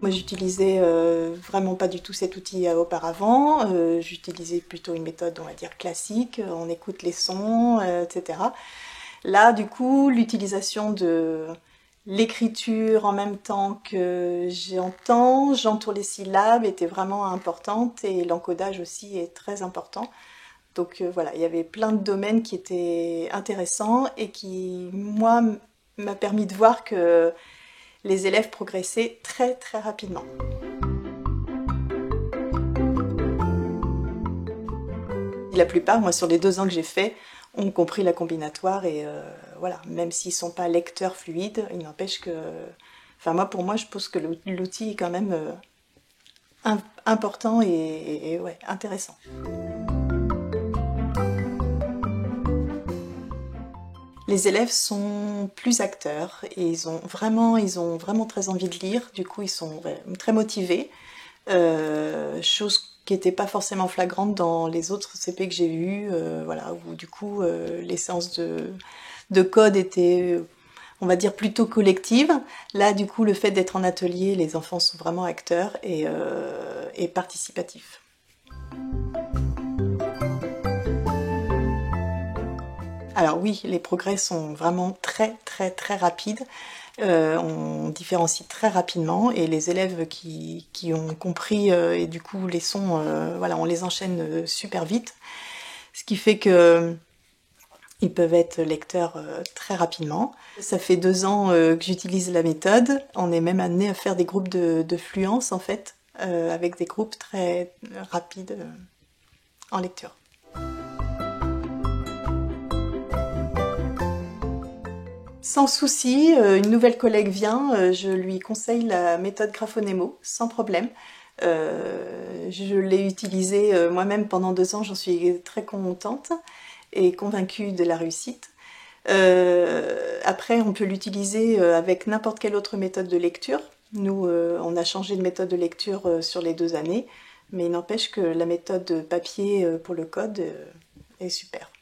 Moi, j'utilisais vraiment pas du tout cet outil auparavant. J'utilisais plutôt une méthode, on va dire, classique. On écoute les sons, etc. Là, du coup, l'utilisation de l'écriture en même temps que j'entoure les syllabes était vraiment importante et l'encodage aussi est très important. Donc voilà, il y avait plein de domaines qui étaient intéressants et qui, moi, m'a permis de voir que les élèves progressaient très très rapidement. La plupart, moi sur les 2 ans que j'ai fait, ont compris la combinatoire et voilà, même s'ils ne sont pas lecteurs fluides, il n'empêche que... Enfin moi, pour moi, je pense que l'outil est quand même important et ouais, intéressant. Les élèves sont plus acteurs et ils ont vraiment très envie de lire, du coup ils sont très motivés, chose qui n'était pas forcément flagrante dans les autres CP que j'ai vus, voilà, où du coup les séances de code étaient, on va dire, plutôt collectives. Là du coup le fait d'être en atelier, les enfants sont vraiment acteurs et participatifs. Alors oui, les progrès sont vraiment très très très rapides. On différencie très rapidement et les élèves qui ont compris et du coup les sons, voilà, on les enchaîne super vite. Ce qui fait que ils peuvent être lecteurs très rapidement. Ça fait 2 ans que j'utilise la méthode. On est même amené à faire des groupes de fluence en fait, avec des groupes très rapides en lecture. Sans souci, une nouvelle collègue vient, je lui conseille la méthode Graphonémo, sans problème. Je l'ai utilisée moi-même pendant 2 ans, j'en suis très contente et convaincue de la réussite. Après, on peut l'utiliser avec n'importe quelle autre méthode de lecture. Nous, on a changé de méthode de lecture sur les 2 années, mais il n'empêche que la méthode papier pour le code est super.